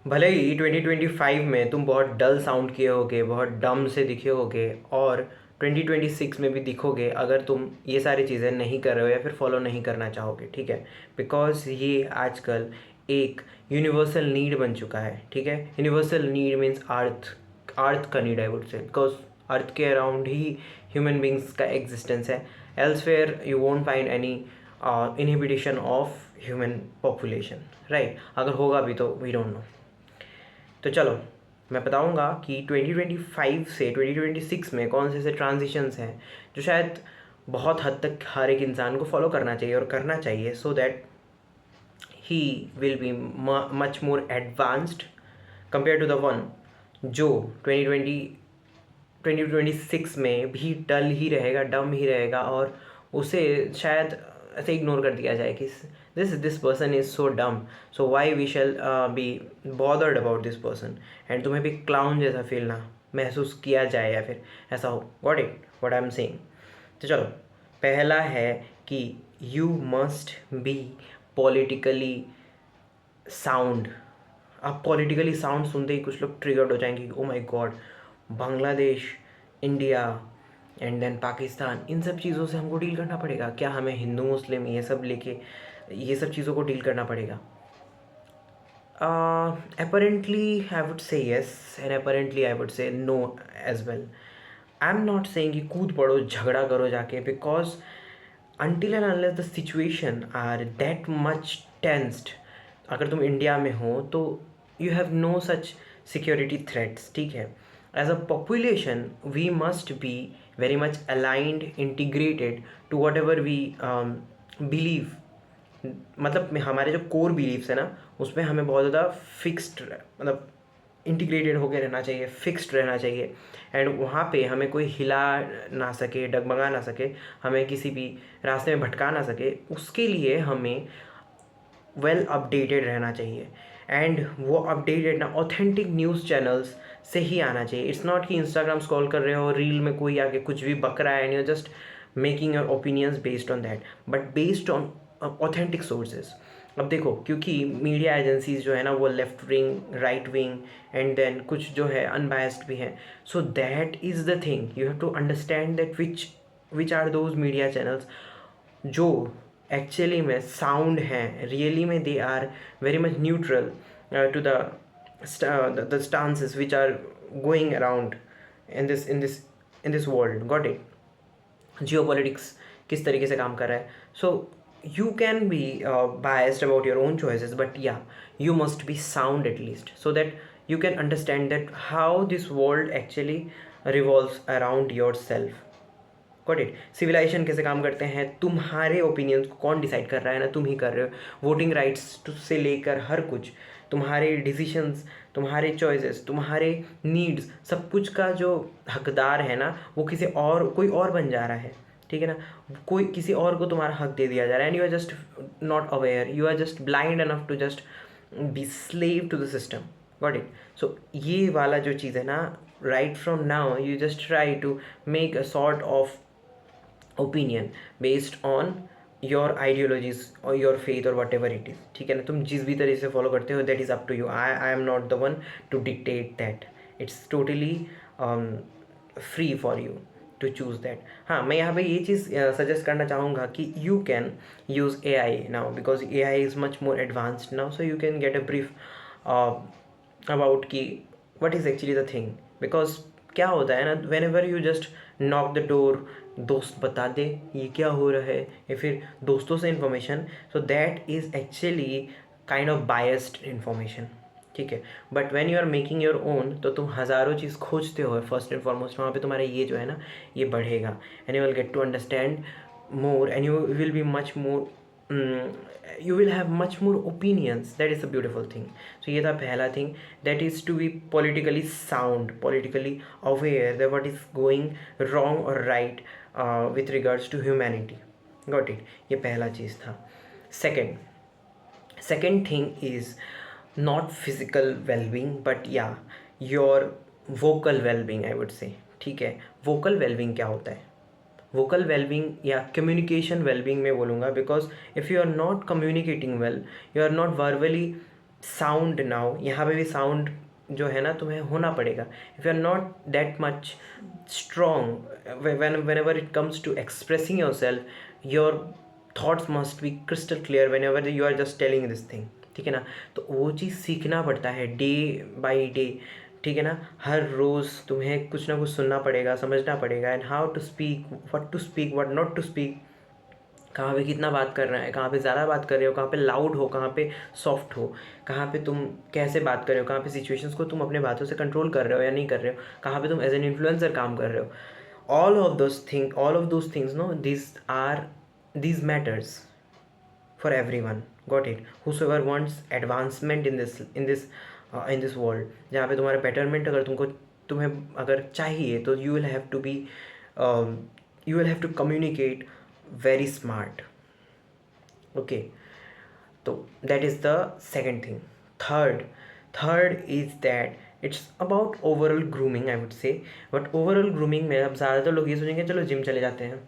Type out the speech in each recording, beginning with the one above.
भले ही 2025 में तुम बहुत डल साउंड किए होगे, बहुत डम से दिखे होगे, और 2026 में भी दिखोगे अगर तुम ये सारी चीज़ें नहीं कर रहे हो या फिर फॉलो नहीं करना चाहोगे, ठीक है। बिकॉज ये आजकल एक यूनिवर्सल नीड बन चुका है, ठीक है। यूनिवर्सल नीड मीन्स अर्थ, अर्थ का नीड आई वुड से, बिकॉज अर्थ के अराउंड ही ह्यूमन बींग्स का एग्जिस्टेंस है। Elsewhere you won't find any inhibition of human population, right. अगर होगा भी तो वी डोंट नो। तो चलो मैं बताऊंगा कि 2025 से 2026 में कौन से ऐसे ट्रांजिशंस हैं जो शायद बहुत हद तक हर एक इंसान को फॉलो करना चाहिए और करना चाहिए, so that he will be much more advanced compare to the one जो 2026 में भी डल ही रहेगा, डम ही रहेगा, और उसे शायद ऐसे इग्नोर कर दिया जाए कि this person is so dumb, so why we shall be bothered about this person, and तुम्हें भी क्लाउन जैसा फील ना महसूस किया जाए या फिर ऐसा हो। Got it what I am saying. तो चलो, पहला है कि you must be politically sound. अब पॉलिटिकली साउंड सुनते ही कुछ लोग ट्रिगर्ड हो जाएंगे कि oh my God, Bangladesh, India and then Pakistan, इन सब चीज़ों से हमको डील करना पड़ेगा क्या? हमें हिंदू मुस्लिम ये सब लेके ये सब चीज़ों को डील करना पड़ेगा? Apparently I would say yes, and apparently I would say no as well. I'm not saying कि कूद पड़ो झगड़ा करो जाके, because until and unless the situation are that much tensed, अगर तुम इंडिया में हो तो you have no such security threats, ठीक है। As a population we must be very much aligned, integrated to whatever we believe। मतलब हमारे जो कोर बिलीव्स है ना, उसमें हमें बहुत ज़्यादा फिक्स्ड, मतलब इंटीग्रेटेड होकर रहना चाहिए, फिक्स्ड रहना चाहिए। एंड वहाँ पे हमें कोई हिला ना सके, डगमगा ना सके, हमें किसी भी रास्ते में भटका ना सके, उसके लिए हमें वेल अपडेटेड रहना चाहिए। एंड वो अपडेटेड ना ऑथेंटिक न्यूज़ चैनल्स से ही आना चाहिए। इट्स नॉट कि इंस्टाग्राम स्क्रॉल कर रहे हो, रील में कोई आके कुछ भी बक रहा है and you just making your opinions based on that, but based on authentic sources. अब देखो, क्योंकि मीडिया एजेंसीज जो है ना वो left wing, right wing, and then कुछ जो है अनबायस्ड भी हैं, so that is the thing you have to understand that which are those media channels जो एक्चुअली में साउंड हैं, रियली में they are very much neutral to the stances which are going around in this world. Got it? Geo politics किस तरीके से काम कर रहा है। So you can be biased about your own choices, but yeah, you must be sound at least, so that you can understand that how this world actually revolves around yourself। Got it? Civilization कैसे काम करते हैं, तुम्हारे opinions को कौन decide कर रहा है ना, तुम ही कर रहे हो। वोटिंग राइट्स से लेकर हर कुछ, तुम्हारे डिसीशंस, तुम्हारे चॉइसेस, तुम्हारे नीड्स, सब कुछ का जो हकदार है ना वो किसी और, कोई और बन जा रहा है, ठीक है ना। कोई किसी और को तुम्हारा हक दे दिया जा रहा है, and you are just not aware, you are just blind enough to just be slave to the system. Got it? So ये वाला जो चीज़ है ना, right from now you just try to make a sort of opinion based on your ideologies or your faith or whatever it is, ठीक है ना। तुम जिस भी तरीके से फॉलो करते हो, that is up to you. I am not the one to dictate that. It's totally free for you to choose that. हाँ, मैं यहाँ पे ये चीज़ सजेस्ट करना चाहूँगा कि you can use AI now, because AI is much more advanced now, so you can get a brief about कि what is actually the thing. Because क्या होता है ना, whenever you just knock the door, दोस्त बता दे ये क्या हो रहा है, या फिर दोस्तों से information, so that is actually kind of biased information, ठीक है। But when you are making your own, तो तुम हज़ारों चीज़ खोजते हो फर्स्ट एंड फॉरमोस्ट, वहाँ पे तुम्हारा ये जो है ना ये बढ़ेगा, and you will get to understand more, and you will be much more you will have much more opinions। that is a beautiful thing। so ये था पहला thing, that is to be politically sound, politically aware that what is going wrong or right with regards to humanity। got it? ये पहला चीज़ था। second thing is not physical well-being, but yeah, your vocal well-being I would say, ठीक है। vocal well-being क्या होता है? Vocal wellbeing या communication wellbeing में बोलूँगा, because if you are not communicating well, you are not verbally sound now, यहाँ पे भी साउंड जो है ना तुम्हें होना पड़ेगा. If you are not that much strong whenever it comes to expressing yourself, your thoughts must be crystal clear whenever you are just telling this thing. ठीक है ना. तो वो चीज़ सीखना पड़ता है डे बाई डे. ठीक है ना. हर रोज़ तुम्हें कुछ ना कुछ सुनना पड़ेगा, समझना पड़ेगा, and how to speak, what to speak, what not to speak, कहाँ पे कितना बात करना है, कहाँ पे ज़्यादा बात कर रहे हो, कहाँ पे लाउड हो, कहाँ पे सॉफ्ट हो, कहाँ पे तुम कैसे बात कर रहे हो, कहाँ पे सिचुएशंस को तुम अपने बातों से कंट्रोल कर रहे हो या नहीं कर रहे हो, कहाँ पे तुम एज एन इन्फ्लुएंसर काम कर रहे हो. All of those things no, these matters for everyone. Got it? Whosoever wants advancement in this world, जहाँ पे तुम्हारा betterment अगर तुम्हें अगर चाहिए, तो you will have to communicate very smart. Okay. So that is the second thing. Third is that it's about overall grooming, I would say. But overall grooming में अब ज़्यादातर लोग ये सोचेंगे चलो जिम चले जाते हैं,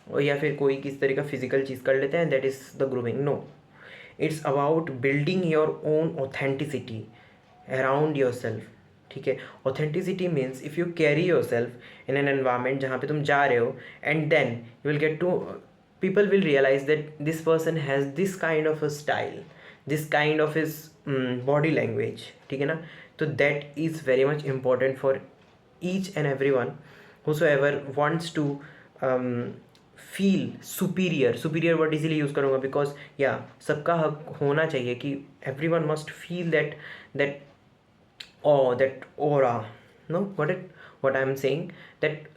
और या फिर कोई किस तरह का फिजिकल चीज़ कर लेते हैं, that is the grooming. No, it's about building your own authenticity around yourself. ठीक है. Authenticity means if you carry yourself in an environment जहाँ पे तुम जा रहे हो, and then you will get to, people will realize that this person has this kind of a style, this kind of his body language. ठीक है ना. तो that is very much important for each and everyone whosoever wants to um, feel superior word easily use करूँगा because या सबका हक होना चाहिए कि everyone must feel that that aura. No, what I am saying, that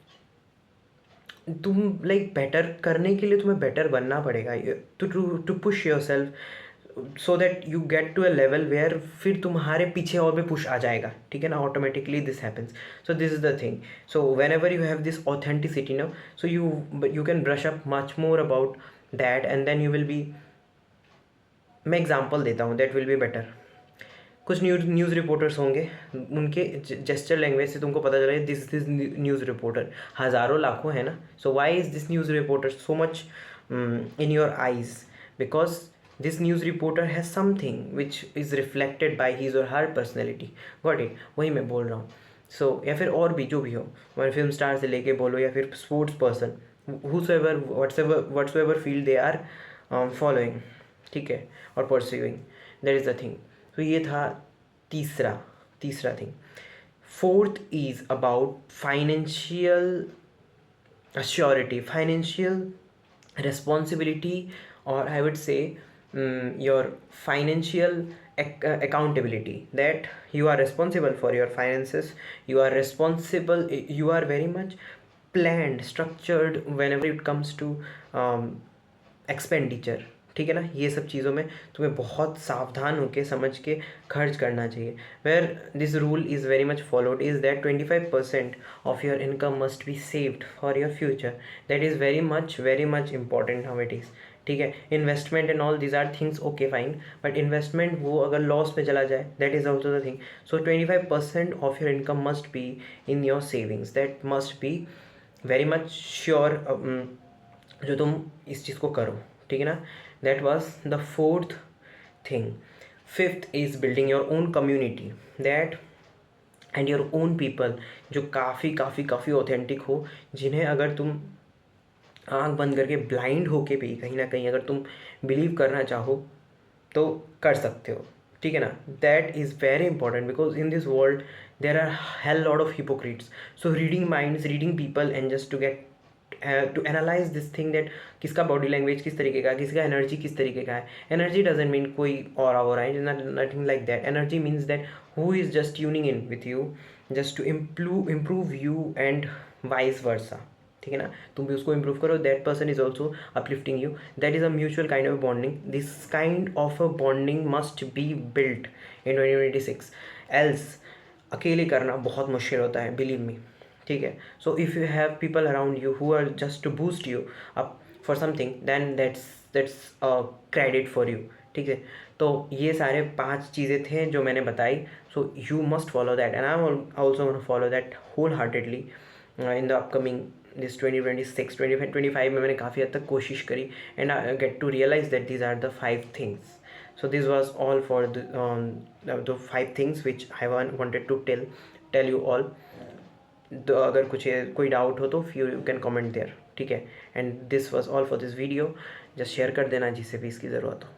तुम like better करने के लिए तुम्हें बेटर बनना पड़ेगा, to push yourself so that you get to a level where फिर तुम्हारे पीछे और भी पुश आ जाएगा. ठीक है ना. Automatically this happens. So this is the thing. So whenever you have this authenticity no, so you can brush up much more about that, and then you will be, मैं example देता हूँ, that will be better. कुछ news reporters होंगे, उनके gesture language से तुमको पता चला दिस न्यूज़ रिपोर्टर. हज़ारों लाखों है ना. So why is this news reporter so much in your eyes? Because this news reporter has something which is reflected by his or her personality. Got it. वही मैं बोल रहा हूँ. सो या फिर और भी जो भी हो, मैं फिल्म स्टार से लेके बोलो या फिर sports person, whatsoever field they are following. ठीक है. और pursuing, that is the thing. तो ये था तीसरा thing. Fourth is about financial assurity, financial responsibility, और I would say your financial accountability, that you are responsible for your finances, you are responsible, you are very much planned, structured whenever it comes to expenditure. ठीक है ना. ये सब चीज़ों में तुम्हें बहुत सावधान होकर समझ के खर्च करना चाहिए. Where this rule is very much followed is that 25% of your income must be saved for your future. That is very much important how it is. ठीक है. Investment and all these are things okay fine, but investment वो अगर loss पे चला जाए, that is also the thing. So 25% of your income must be in your savings. That must be very much sure जो तुम इस चीज़ को करो. ठीक है ना. That was the fourth thing. Fifth is building your own community, that and your own people जो काफ़ी ऑथेंटिक हो, जिन्हें अगर तुम आंख बंद करके ब्लाइंड होके भी कहीं ना कहीं अगर तुम बिलीव करना चाहो तो कर सकते हो. ठीक है ना. That is very important because in this world there are hell lot of hypocrites. So reading minds, reading people and just to get to analyse this thing, that किसका बॉडी लैंग्वेज किस तरीके का है, किसका एनर्जी किस तरीके का है. एनर्जी डजेंट मीन कोई और हो रहा है, nothing like that. Energy means that who is just tuning in with you just to improve you and vice versa. ठीक है ना. तुम भी उसको इम्प्रूव करो, that person is also uplifting you. That is a mutual kind of bonding. This kind of a bonding must be built in 2026. Else अकेले करना बहुत मुश्किल होता है, बिलीव मी. ठीक है. So if you have people around you who are just to boost you up for something, then that's credit for you. ठीक है. तो ये सारे 5 चीज़ें थे जो मैंने बताई. So you must follow that, and I am also gonna follow that wholeheartedly in the upcoming this 2026. 2025 में मैंने काफ़ी हद तक कोशिश करी, and I get to realize that these are the 5 things. So this was all for the 5 things which I wanted to tell you all. तो अगर कुछ कोई डाउट हो तो यू कैन कमेंट देयर, ठीक है। And this was all for this video. Just share कर देना जिससे भी इसकी ज़रूरत हो।